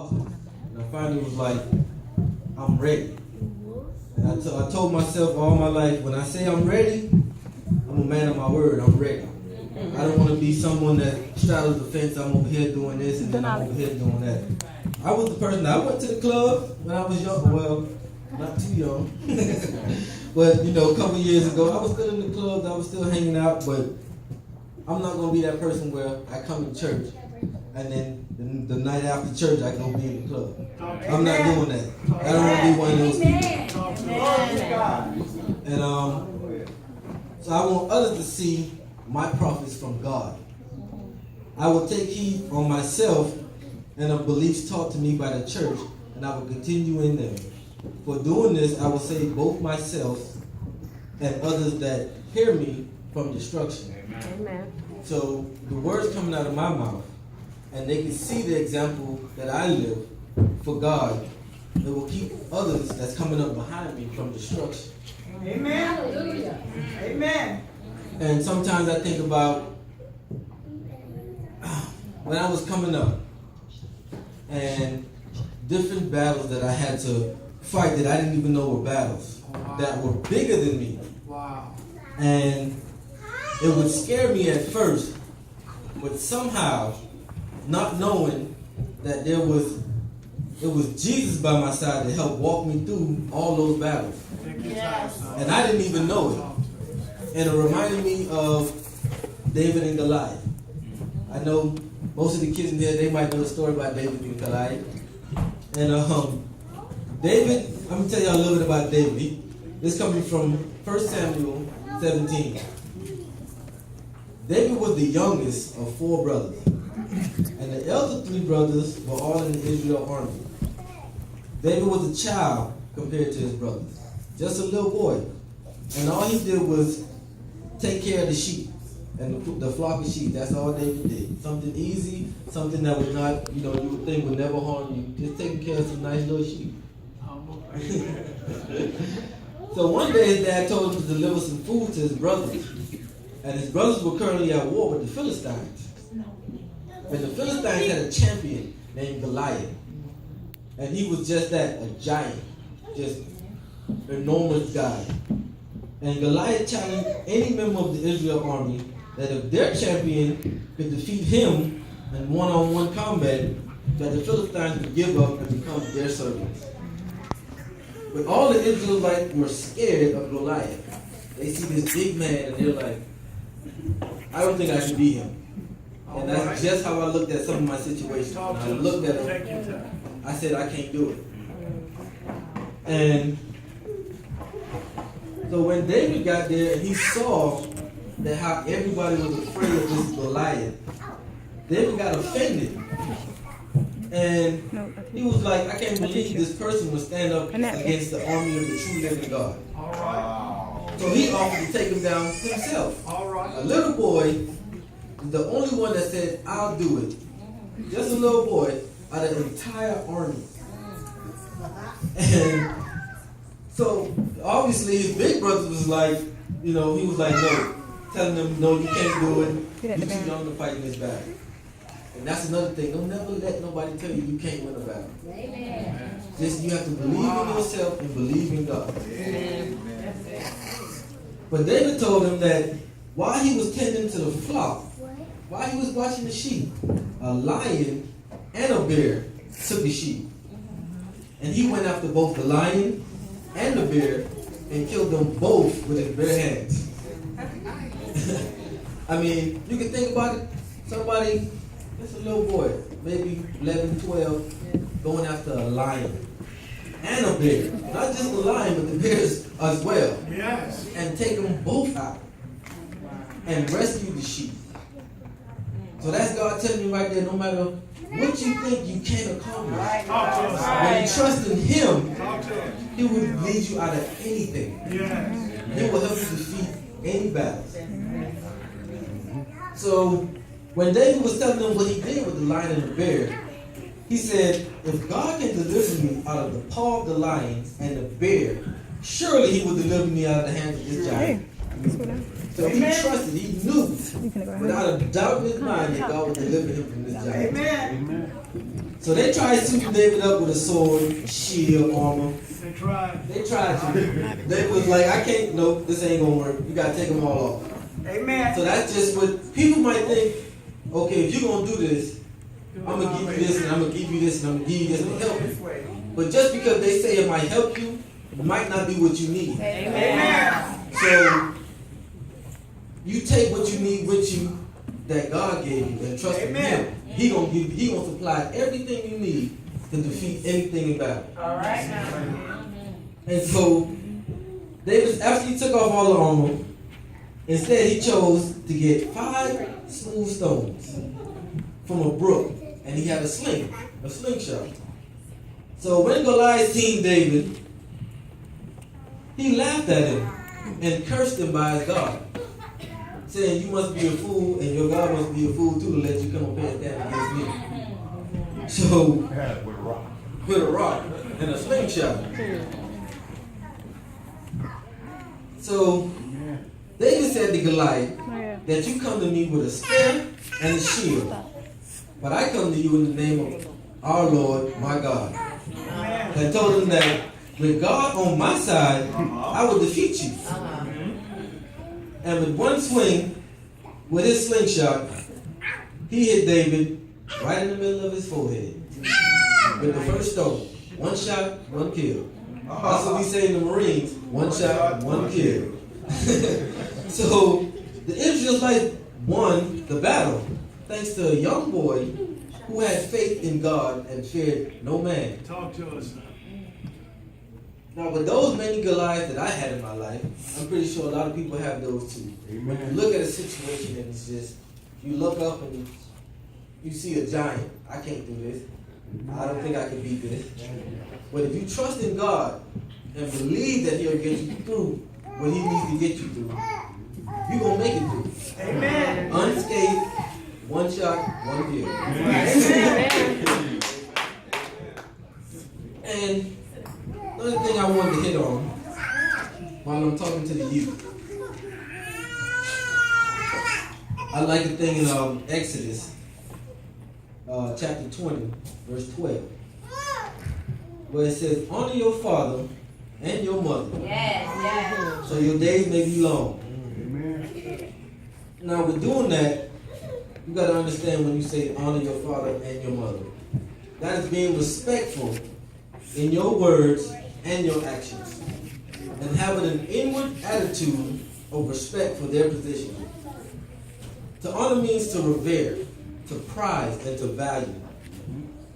apostle. And I finally was like, I'm ready. And I told myself all my life, when I say I'm ready, I'm a man of my word. I'm ready. I don't want to be someone that straddles the fence. I'm over here doing this and then I'm over here doing that. I was the person. I went to the club when I was young. Well, not too young, but you know, a couple years ago, I was still in the clubs. I was still hanging out, but I'm not gonna be that person where I come to church and then the night after church I go be in the club. I'm not doing that. I don't want to be one of those people. And so I want others to see my prophets from God. I will take heed on myself and of beliefs taught to me by the church, and I will continue in them. For doing this, I will save both myself and others that hear me from destruction. Amen. So the words coming out of my mouth, and they can see the example that I live for God, it will keep others that's coming up behind me from destruction. Amen. Hallelujah. Amen. And sometimes I think about when I was coming up and different battles that I had to fight that I didn't even know were battles, that were bigger than me. Wow. And it would scare me at first, but somehow, not knowing that it was Jesus by my side to help walk me through all those battles. Yes. And I didn't even know it. And it reminded me of David and Goliath. I know most of the kids in here, they might know the story about David and Goliath. And David, I'm going to tell you a little bit about David. This coming from 1 Samuel 17. David was the youngest of 4 brothers. And the elder 3 brothers were all in the Israel army. David was a child compared to his brothers. Just a little boy. And all he did was take care of the sheep and the flock of sheep. That's all David did. Something easy, something that would not, you would think would never harm you. Just taking care of some nice little sheep. So one day his dad told him to deliver some food to his brothers. And his brothers were currently at war with the Philistines. And the Philistines had a champion named Goliath. And he was just that, a giant. Just enormous guy. And Goliath challenged any member of the Israel army that if their champion could defeat him in one-on-one combat, that the Philistines would give up and become their servants. But all the Israelites were scared of Goliath. They see this big man and they're like, I don't think I should be him. And that's just how I looked at some of my situations. When I looked at him, I said, I can't do it. And so when David got there and he saw that how everybody was afraid of this Goliath, David got offended. And he was like, I can't believe this person would stand up against the army of the true living God. All right. So he offered to take him down himself. All right. A little boy, the only one that said, I'll do it. Just a little boy out of the entire army. And so obviously his big brother was like, he was like, no. Telling them, no, you can't do it. You're too young to fight in this battle. And that's another thing. Don't never let nobody tell you can't win a battle. Amen. Just you have to believe in yourself and believe in God. Amen. But David told him that while he was tending to the flock, while he was watching the sheep, a lion and a bear took the sheep. And he went after both the lion and the bear and killed them both with his bare hands. I mean, you can think about it. Somebody, just a little boy, maybe 11, 12, going after a lion and a bear. Not just the lion, but the bears as well. Yes. And take them both out and rescue the sheep. So that's God telling me right there, no matter what you think you can't accomplish, when you trust in Him, He will lead you out of anything. Yes. He will help you defeat any battles. So when David was telling them what he did with the lion and the bear, he said, if God can deliver me out of the paw of the lion and the bear, surely He will deliver me out of the hands of this giant. So he trusted, he knew without a doubt in his mind that God would deliver him from this giant. Amen. So they tried to suit David up with a sword, shield, armor. They tried to. They was like, I can't, nope, this ain't gonna work. You gotta take them all off. Amen. So that's just what people might think, okay, if you're gonna do this, I'm gonna give you this and I'm gonna give you this and I'm gonna give you this to help you. But just because they say it might help you, it might not be what you need. Amen. So you take what you need with you that God gave you and trust in Him. He gonna supply everything you need to defeat anything in battle. All right. And so David, after he took off all the armor, instead he chose to get 5 smooth stones from a brook, and he had a slingshot. So when Goliath seen David, he laughed at him and cursed him by his God, saying, "You must be a fool, and your God must be a fool too to let you come up here and stand against me." So with a rock and a slingshot. So David said to Goliath that you come to me with a spear and a shield, but I come to you in the name of our Lord, my God. And told him that with God on my side, I will defeat you. And with one swing, with his slingshot, he hit David right in the middle of his forehead with the first stone. One shot, one kill. That's what we say in the Marines, one shot, one kill. So the Israelites won the battle thanks to a young boy who had faith in God and feared no man. Talk to us now. Now, with those many Goliaths that I had in my life, I'm pretty sure a lot of people have those too. When you look at a situation and it's just, you look up and you see a giant. I can't do this. I don't think I can beat this. But if you trust in God and believe that He'll get you through what He needs to get you through, you're going to make it through. Amen. Unscathed, one shot, one kill. And another thing I wanted to hit on while I'm talking to the youth, I like the thing in Exodus chapter 20, verse 12, where it says, honor your father and your mother, so your days may be long. Now, with doing that, you got to understand when you say honor your father and your mother, that is being respectful in your words and your actions, and having an inward attitude of respect for their position. To honor means to revere, to prize, and to value.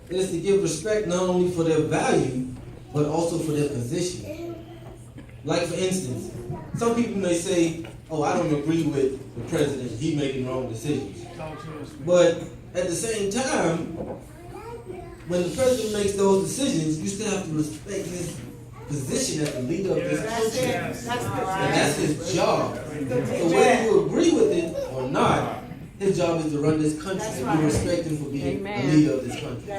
It is to give respect not only for their value, but also for their position. Like, for instance, some people may say, oh, I don't agree with the president, he's making wrong decisions. But at the same time, when the president makes those decisions, you still have to respect his position as the leader of this country. And that's his job. So whether you agree with it or not, his job is to run this country, and you respect him for being the leader of this country.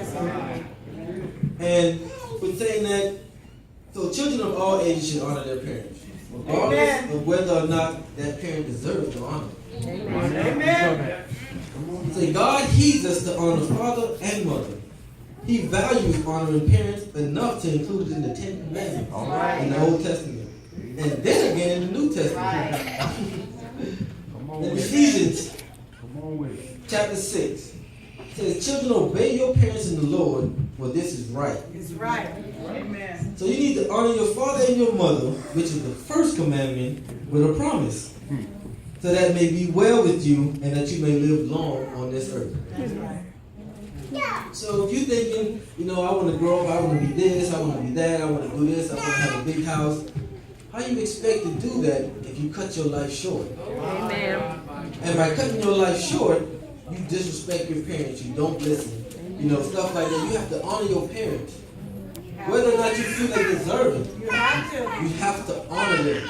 And with saying that, so children of all ages should honor their parents, regardless of whether or not that parent deserves to honor. Amen. So God heeds us to honor father and mother. He values honoring parents enough to include it in the 10 Commandments in the Old Testament. And then again in the New Testament. In Ephesians chapter 6, it says, children, obey your parents in the Lord, for this is right. It's right. Amen. So you need to honor your father and your mother, which is the first commandment, with a promise, so that it may be well with you and that you may live long on this earth. That's right. So if you're thinking, I want to grow up, I want to be this, I want to be that, I want to do this, I want to have a big house, how you expect to do that if you cut your life short? Amen. And by cutting your life short, you disrespect your parents, you don't listen, stuff like that. You have to honor your parents. Whether or not you feel they deserve it, You have to. you have to honor them.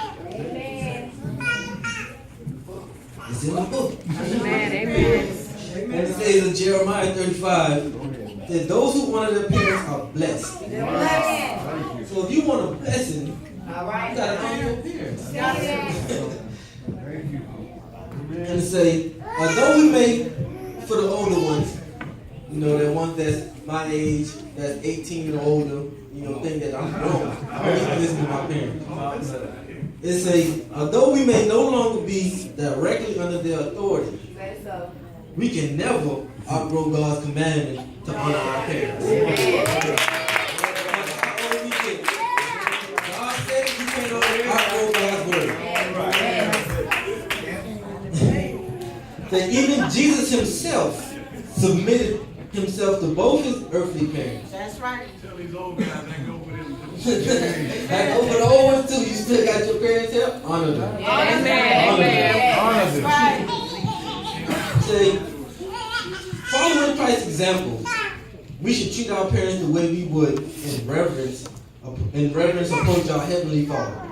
It's in the book. Amen. Amen. And it says in Jeremiah 35 that those who honor their parents are blessed. So if you want a blessing, you gotta honor your parents. And say, though we may, for the older ones, the ones that's my age, that's 18 and older, think that I'm grown. I need to listen to my parents. It says, although we may no longer be directly under their authority, we can never outgrow God's commandment to honor our parents. God said you can't outgrow God's word. That even Jesus himself submitted himself to both his earthly parents. That's right. Tell these old guys that go over them. Like over the old ones too, you still got your parents' help? Honor them. Amen. Honor them. Right. Say, following Christ's example, we should treat our parents the way we would in reverence approach our Heavenly Father.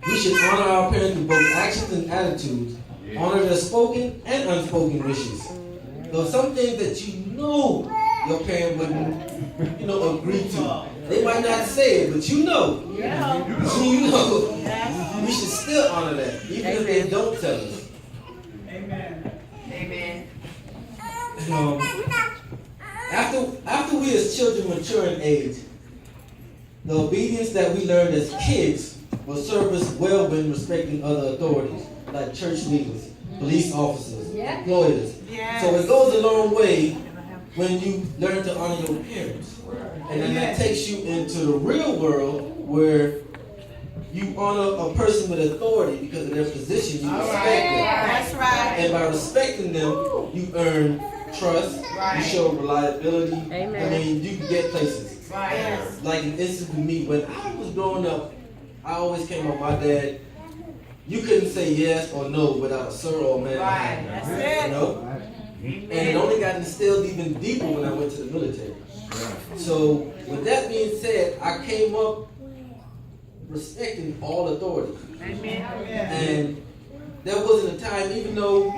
We should honor our parents with both actions and attitudes, honor their spoken and unspoken wishes. Though some things that your parent wouldn't, agree to. They might not say it, but you know. We should still honor that, even if they don't tell us. Amen. Amen. After we as children mature in age, the obedience that we learned as kids will serve us well when respecting other authorities, like church leaders, police officers, employers. Yes. So it goes a long way when you learn to honor your parents. And then that takes you into the real world where you honor a person with authority because of their position. You respect them. That's right. And by respecting them, you earn trust, you show reliability. Amen. I mean, you can get places. Right. Like an instance with me, when I was growing up, I always came up my dad. You couldn't say yes or no without a sir or a man. Right. That's it. You know? And it only got instilled even deeper when I went to the military. So, with that being said, I came up respecting all authority. Amen. And there wasn't a time, even though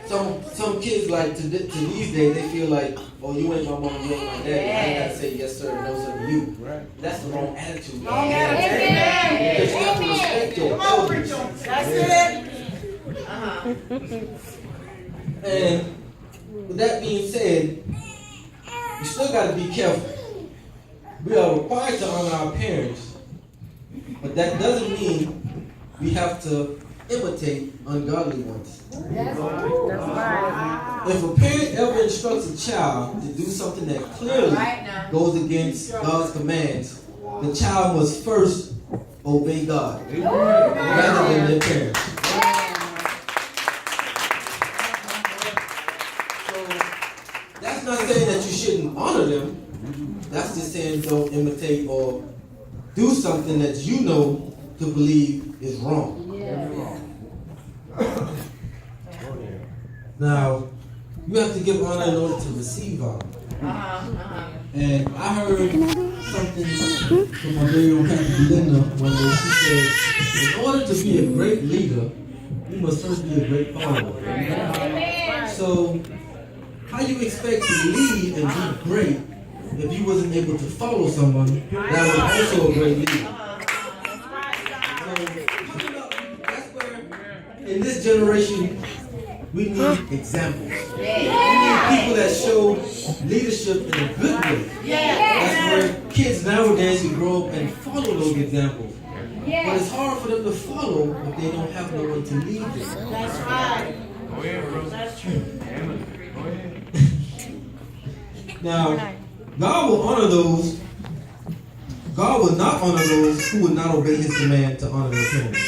some kids like to these days, they feel like, oh, you ain't my mom, you ain't my daddy. I ain't got to say yes sir, no sir to you. That's the wrong attitude. Wrong attitude. Because you have to respect your Come on, elders. preacher. That's it. And with that being said, you still got to be careful. We are required to honor our parents, but that doesn't mean we have to imitate ungodly ones. That's right. If a parent ever instructs a child to do something that clearly goes against God's commands, the child must first obey God rather than their parents. So that's not saying that you shouldn't honor them. That's just saying don't imitate or do something that you know to believe is wrong. Now, you have to give honor in order to receive honor. And I heard something from my very own Pastor Linda one day. She said, in order to be a great leader, you must first be a great follower. So, how you expect to lead and be great if you wasn't able to follow someone that was also a great leader? That's where, in this generation, we need examples. We need people that show leadership in a good way. That's where kids nowadays can grow up and follow those examples. But it's hard for them to follow if they don't have no one to lead them. That's right. Go ahead, bro. That's true. Go ahead. Now, God will honor those. God will not honor those who would not obey his command to honor their parents.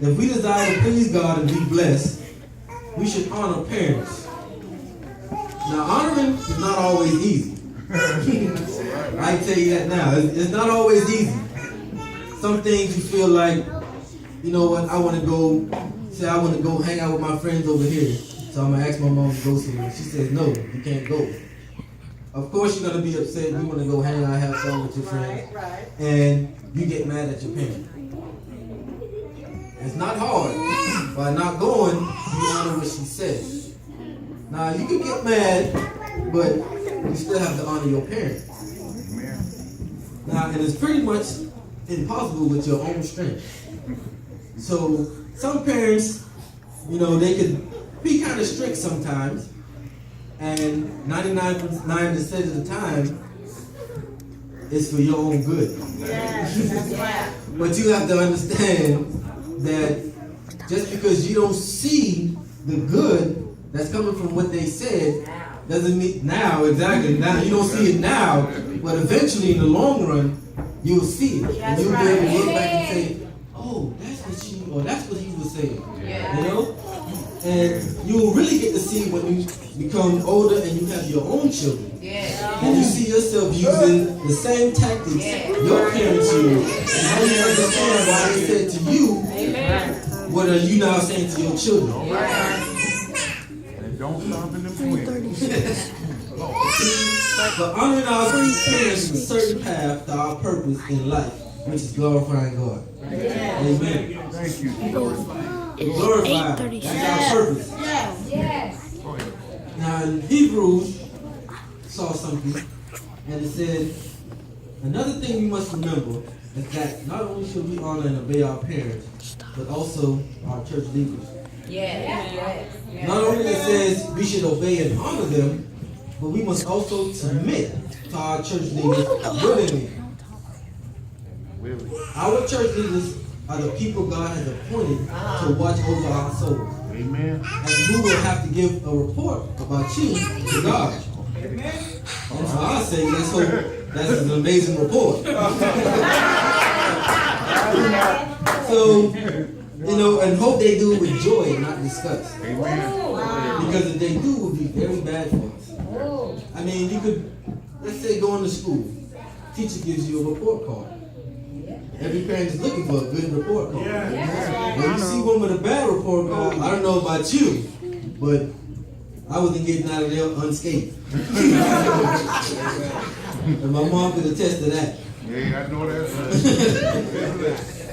If we desire to please God and be blessed, we should honor parents. Now, honoring is not always easy. I can tell you that now. It's not always easy. Some things you feel like, you know what, I want to go hang out with my friends over here. So I'm going to ask my mom to go somewhere. She says, no, you can't go. Of course you're going to be upset. You want to go hang out, have fun with your friends. Right. And you get mad at your parent. It's not hard. By not going, you honor what she says. Now, you can get mad, but you still have to honor your parents. Now, and it's pretty much impossible with your own strength. So, some parents, they could be kind of strict sometimes. And 99% of the time, it's for your own good. But you have to understand that just because you don't see the good that's coming from what they said, doesn't mean now, exactly. Now you don't see it now, but eventually in the long run, you'll see it. And you'll be able to look back and say, oh, that's what she or that's what he was saying. You know? And you'll really get to see when you become older and you have your own children. And you see yourself using the same tactics your parents used. And now you understand why they said to you, what are you now saying to your children? And don't stop in them twins. But honoring our parents is a certain path to our purpose in life, which is glorifying God. Amen. Thank you. Glorify. That's our purpose. Go ahead. Now in Hebrews, saw something, and it said, another thing we must remember is that not only should we honor and obey our parents, but also our church leaders. Not only it says we should obey and honor them, but we must also submit to our church leaders willingly. Our church leaders are the people God has appointed to watch over our souls. Amen. And who will have to give a report about you to God. And for our sake, let's hope that's an amazing report. So, you know, and hope they do it with joy and not disgust. Amen. Because if they do, it would be very bad for us. I mean, you could, let's say, going to school. Teacher gives you a report card. Every parent is looking for a good report card. When you see one with a bad report card, I don't know about you, but I wasn't getting out of there unscathed. And my mom could attest to that. Yeah, I know that.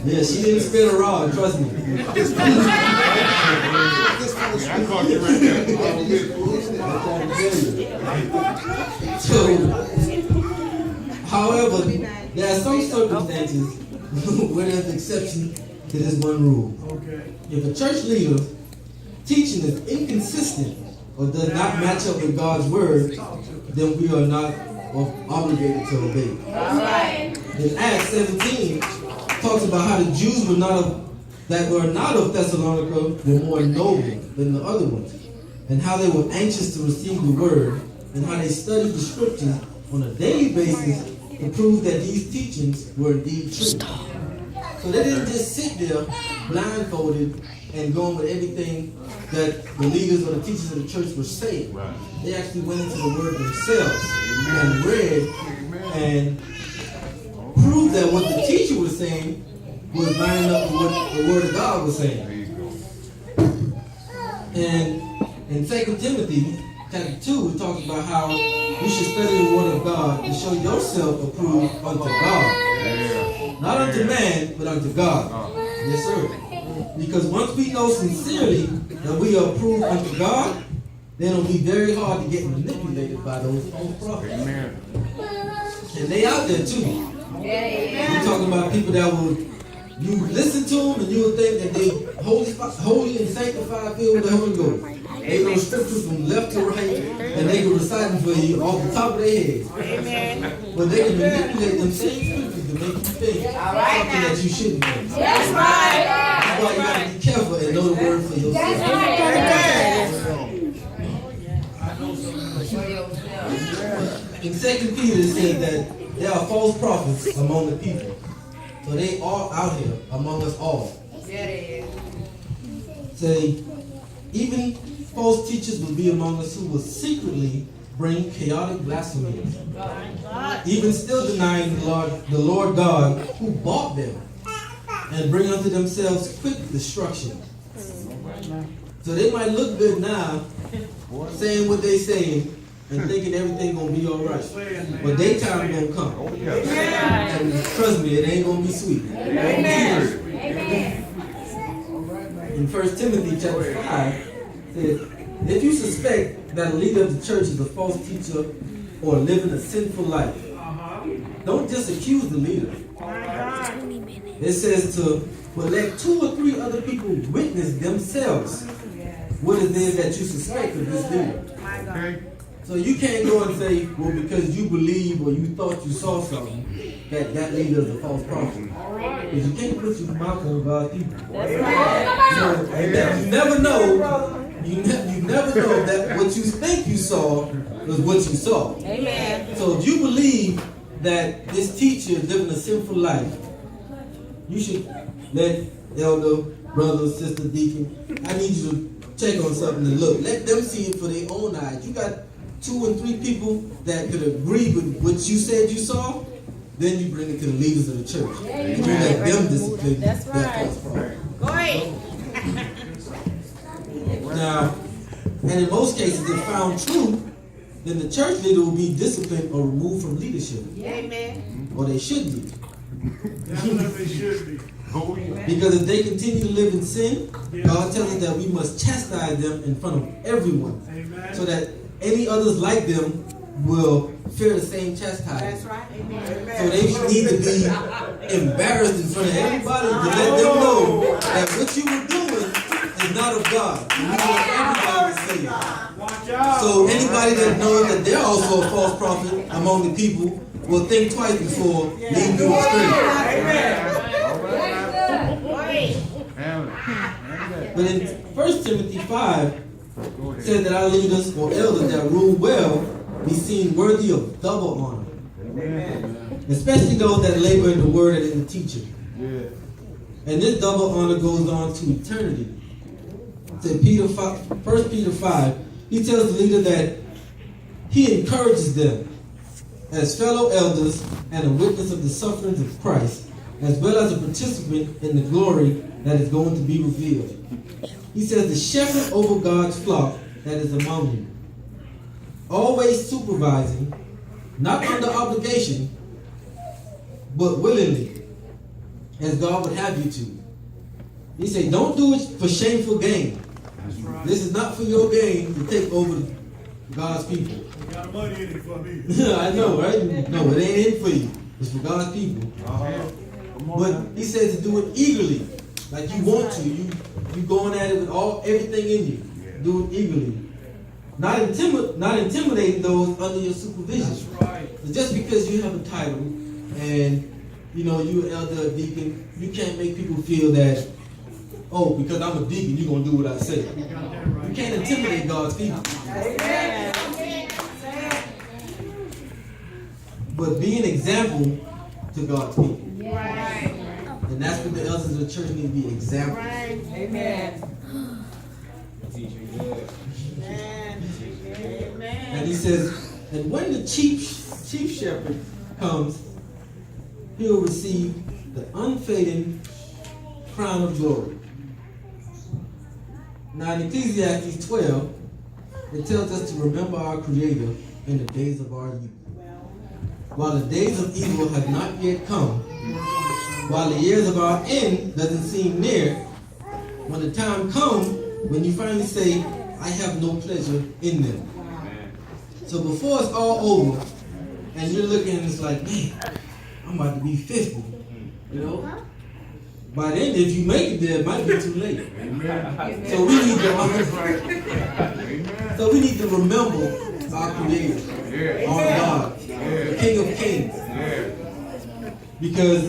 Yeah, she didn't spin a rod, trust me. I caught you right there. So, however, there are some circumstances where there's an exception to this one rule. If a church leader teaching is inconsistent or does not match up with God's word, then we are not obligated to obey. In Acts 17, talks about how the Jews that were not of Thessalonica were more noble than the other ones, and how they were anxious to receive the word, and how they studied the scriptures on a daily basis to prove that these teachings were indeed true. So they didn't just sit there blindfolded and going with everything that the leaders or the teachers of the church were saying. Right. They actually went into the word themselves and read and proved that what the teacher was saying was lining up with what the word of God was saying. There you go. And in 2 Timothy chapter 2, it talks about how you should study the word of God and show yourself approved unto God. Yeah. Not unto man, but unto God. Yes, sir. Because once we know sincerely that we are approved unto God, then it'll be very hard to get manipulated by those false prophets. Amen. And they out there too. We're talking about people that will, you listen to them and you will think that they holy and sanctified, filled with the Holy Ghost. They know scriptures from left to right, and they can recite them for you off the top of their heads. But they can manipulate them same scriptures to make you think something that you shouldn't think. That's right. That's why you got to be careful and know the word for yourself. In 2 Peter, it says that there are false prophets among the people. So they are out here among us all. Say, even false teachers will be among us who will secretly bring chaotic blasphemies, even still denying the Lord God who bought them, and bring unto themselves quick destruction. So they might look good now, saying what they saying, and thinking everything gonna be all right. But daytime gonna come. And trust me, it ain't gonna be sweet. In 1 Timothy chapter 5, it says, if you suspect that a leader of the church is a false teacher or living a sinful life, don't just accuse the leader. It says but let 2 or 3 other people witness themselves what it is that you suspect of this leader. Okay. So you can't go and say, well, because you believe or you thought you saw something, that leader is a false prophet. Because you can't put your mouth on God's people. So you never know. You never know that what you think you saw was what you saw. Amen. So if you believe that this teacher is living a sinful life, you should let elder, brother, sister, deacon, I need you to check on something and look. Let them see it for their own eyes. You got 2 or 3 people that could agree with what you said you saw, then you bring it to the leaders of the church. And you let them discipline That's that right. false prophet. Go ahead. Now, and in most cases, if found true, then the church leader will be disciplined or removed from leadership. Amen. Or they should be. They should be. Because if they continue to live in sin, God tells us that we must chastise them in front of everyone. Amen. So that any others like them will fear the same chastisement. That's right. Amen. So they need to be embarrassed in front of everybody to let them know that what you were doing is not of God. And we want everybody to see it. Watch out. So anybody that knows that they're also a false prophet among the people will think twice before leading you astray. But in 1 Timothy 5, it says that our leaders or elders that rule well be seen worthy of double honor. Especially those that labor in the word and in the teaching. And this double honor goes on to eternity. So 1 Peter 5, he tells the leader that he encourages them as fellow elders and a witness of the sufferings of Christ, as well as a participant in the glory that is going to be revealed. He says, the shepherd over God's flock that is among you, always supervising, not under obligation, but willingly, as God would have you to. He said, don't do it for shameful gain. This is not for your gain to take over God's people. You got money in it for me. I know, right? No, it ain't in for you. It's for God's people. But he says to do it eagerly, like you want to. You going at it with everything in you. Do it eagerly. Not intimidating those under your supervision. That's right. So just because you have a title and you're an elder, a deacon, you can't make people feel that, oh, because I'm a deacon, you're gonna do what I say. You can't intimidate God's people. Amen. But be an example to God's people. Right. And that's what the elders of the church need to be, examples. Right. Amen. And he says, and when the chief shepherd comes, he will receive the unfading crown of glory. Now in Ecclesiastes 12, it tells us to remember our Creator in the days of our youth. While the days of evil have not yet come, while the years of our end doesn't seem near, when the time comes when you finally say, I have no pleasure in them. So before it's all over, and you're looking and it's like, man, I'm about to be 50, By then, if you make it there, it might be too late. So we need to remember our Creator, our God, the King of Kings. Because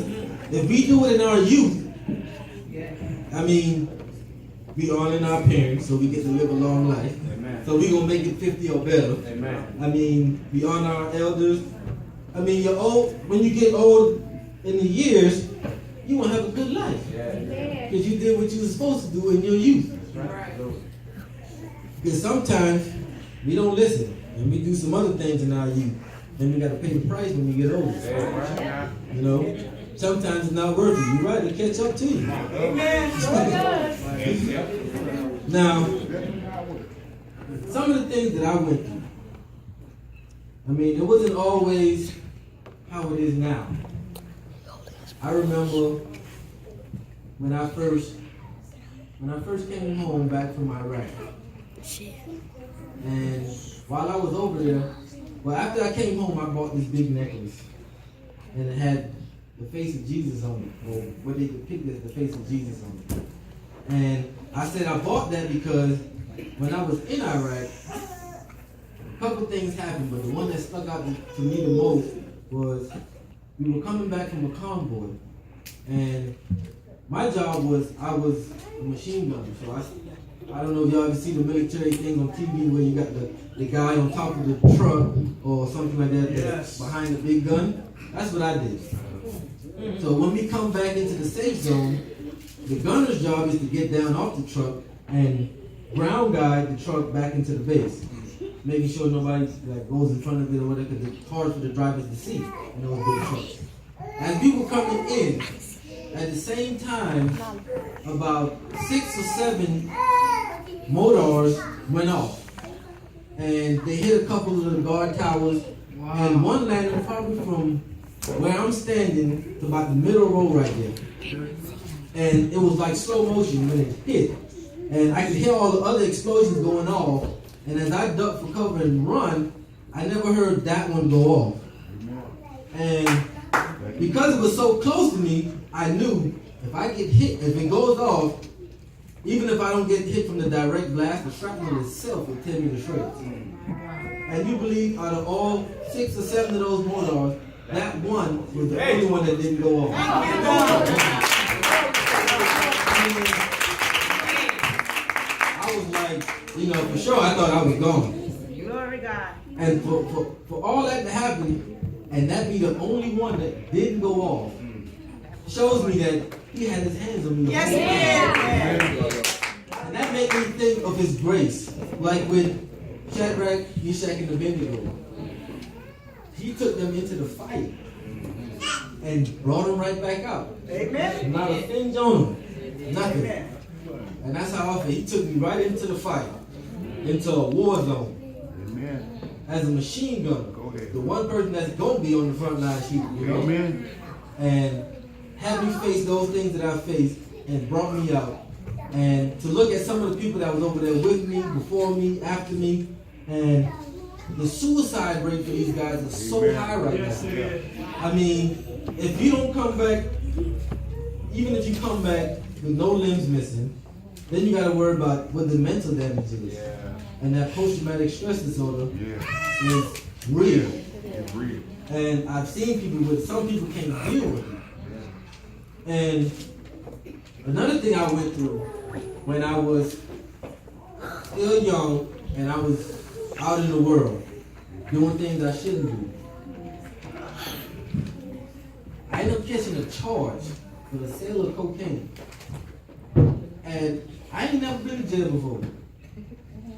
if we do it in our youth, we honoring our parents, so we get to live a long life. So we're going to make it 50 or better. We honor our elders. You're old. When you get old in the years, you won't have a good life. Because you did what you were supposed to do in your youth. Because sometimes we don't listen. And we do some other things in our youth. Then we got to pay the price when we get older. Sometimes it's not worth it. You're right, to catch up to you. Now, some of the things that I went through, it wasn't always how it is now. I remember when I first came home back from Iraq. And while I was over there, after I came home, I bought this big necklace. And it had the face of Jesus on it, or what they depicted as the face of Jesus on it. And I said I bought that because when I was in Iraq, couple things happened, but the one that stuck out to me the most was we were coming back from a convoy, and my job was I was a machine gunner. So I don't know if y'all ever see the military thing on TV where you got the guy on top of the truck or something like that that's behind the big gun. That's what I did. So when we come back into the safe zone, the gunner's job is to get down off the truck and ground guide the truck back into the base, making sure nobody goes in front of it or whatever, because it's hard for the drivers to see in those big trucks. As we were coming in, at the same time, about 6 or 7 motors went off, and they hit a couple of the guard towers, and one landed probably from where I'm standing to about the middle row right there. And it was like slow motion when it hit. And I could hear all the other explosions going off. And as I ducked for cover and run, I never heard that one go off. And because it was so close to me, I knew if I get hit, if it goes off, even if I don't get hit from the direct blast, the shrapnel itself will tear me to shreds. And you believe out of all 6 or 7 of those mortars, that one was the only one that didn't go off. I was like, for sure I thought I was gone. Glory God. And for all that to happen, and that be the only one that didn't go off, shows me that he had his hands on me. Yes, he did. And that made me think of his grace. Like with Shadrach, Meshach, and Abednego. He took them into the fight and brought them right back out. Amen. Not a thing on them. Nothing. Amen. And that's how often he took me right into the fight, into a war zone. Amen. As a machine gunner. Go ahead. The one person that's going to be on the front line shooting. Amen. And had me face those things that I faced and brought me out. And to look at some of the people that was over there with me, before me, after me, and the suicide rate for these guys is so high right now. I mean, if you don't come back, even if you come back with no limbs missing, then you got to worry about what the mental damage is. Yeah. And that post-traumatic stress disorder Yeah. is real. It's real. And I've seen people some people can't deal with it. And another thing I went through when I was still young and I was out in the world doing things I shouldn't do. I ended up catching a charge for the sale of cocaine. And I ain't never been to jail before.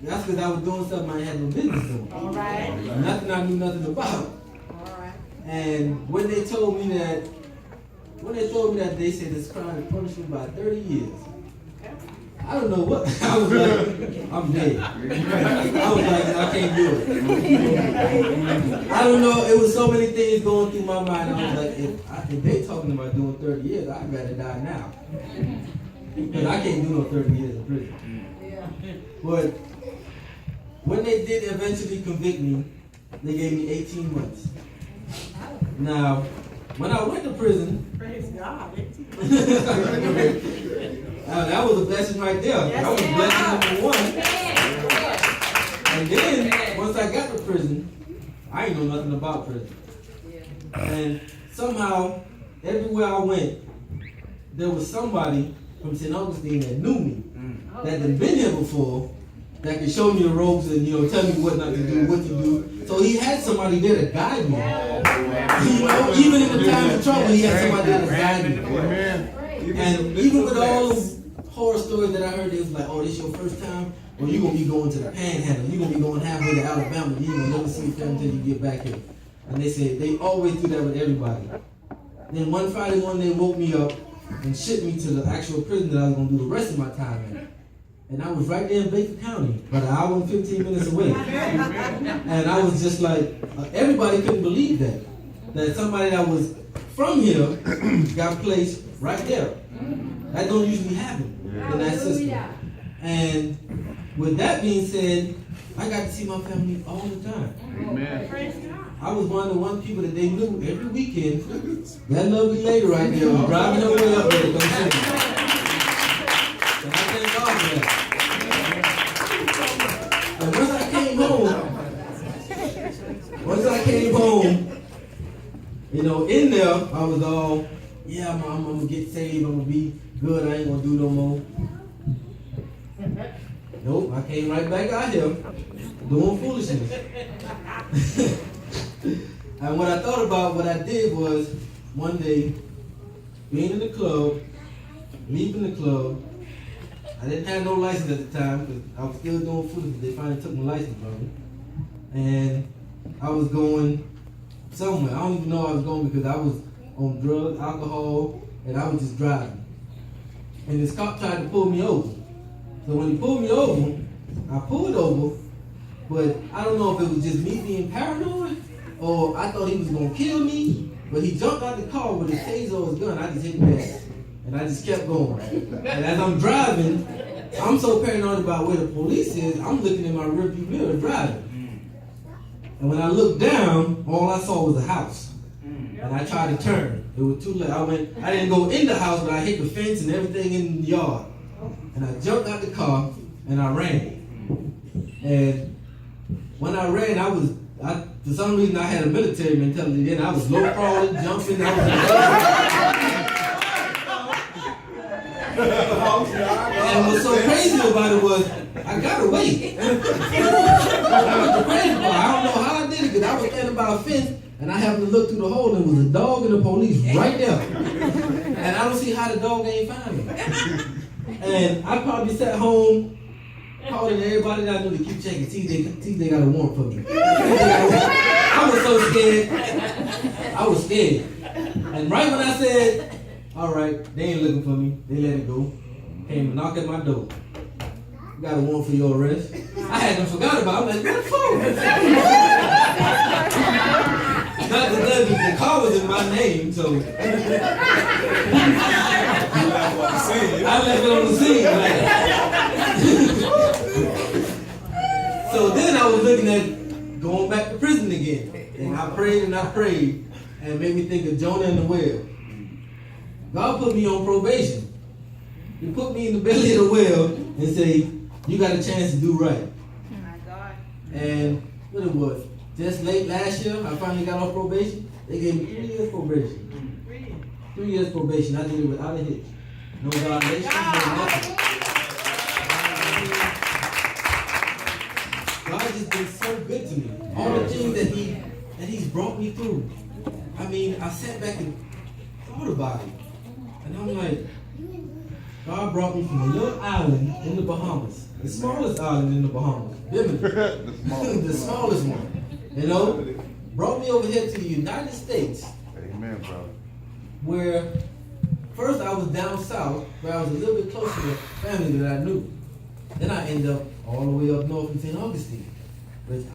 That's because I was doing something I had no business doing. All right. Nothing I knew nothing about. All right. And when they told me that, they said this crime is punishable by 30 years. I don't know what. I was like, I'm dead. I was like, I can't do it. I don't know. It was so many things going through my mind. I was like, if they talking about doing 30 years, I'd rather die now. Because I can't do no 30 years in prison. But when they did eventually convict me, they gave me 18 months. Now, when I went to prison, Praise God. that was a blessing right there. Yes, that was blessing number one. And then, once I got to prison, I ain't know nothing about prison. And somehow, everywhere I went, there was somebody from St. Augustine that knew me, that had been here before, that could show me the ropes and tell me what not to do, what to do. So he had somebody there to guide me. Even in the times of trouble, he had somebody there to guide me. And even with all those horror stories that I heard, it was like, oh, this your first time? Well, you're going to be going to the Panhandle. You're going to be going halfway to Alabama. You ain't going to never see your family until you get back here. And they said they always do that with everybody. Then one Friday morning, they woke me up and shipped me to the actual prison that I was going to do the rest of my time in. And I was right there in Baker County, about an hour and 15 minutes away. And I was just like, everybody couldn't believe that somebody that was from here got placed right there. That don't usually happen in that system. And with that being said, I got to see my family all the time. Amen. I was one of the one people that they knew every weekend. That lovely lady right there was driving her way up there to come see me. And I thank God for that. And once I came home, You know, in there, I was all, yeah, I'm gonna get saved, I'm gonna be good, I ain't gonna do no more. Nope, I came right back out here doing foolishness. And what I thought about, what I did was, one day, being in the club, leaving the club, I didn't have no license at the time because I was still doing foolishness. They finally took my license from me. And I was going somewhere. I don't even know where I was going because I was on drugs, alcohol, and I was just driving. And this cop tried to pull me over. So when he pulled me over, I pulled over, but I don't know if it was just me being paranoid or I thought he was going to kill me, but he jumped out the car with his taser or his gun. I just hit the gas. And I just kept going. And as I'm driving, I'm so paranoid about where the police is, I'm looking in my rearview mirror driving. And when I looked down, all I saw was a house. And I tried to turn. It was too late. I didn't go in the house, but I hit the fence and everything in the yard. And I jumped out the car and I ran. And when I ran, for some reason I had a military mentality then. I was low crawling, jumping, and what's so crazy about it was, I got away. That's the crazy part. I don't know how I did it, because I was standing by a fence, and I happened to look through the hole, and there was a dog and the police right there. And I don't see how the dog ain't find me. And I probably sat home, calling everybody that I knew to keep checking, see if they got a warrant for me. I was so scared. I was scared. And right when I said, all right, they ain't looking for me, they let it go. Came and knocked at my door. Got a warrant for your arrest. I hadn't forgot about it. I'm like, what for? Not the car was in my name, so I left it on the scene. So then I was looking at going back to prison again. And I prayed and it made me think of Jonah and the whale. God put me on probation. He put me in the belly of the whale and say, you got a chance to do right. My God. And what it was, just late last year, I finally got off probation. They gave me 3 years probation. 3 years probation. I did it without a hitch. No violations, no nothing. God has been so good to me. All the things that He's brought me through. I mean, I sat back and thought about it. And I'm like, God brought me from a little island in the Bahamas. The smallest island in the Bahamas. The smallest one. You know? Brought me over here to the United States. Amen, brother. Where first I was down south, where I was a little bit closer to family that I knew. Then I ended up all the way up north in St. Augustine. Which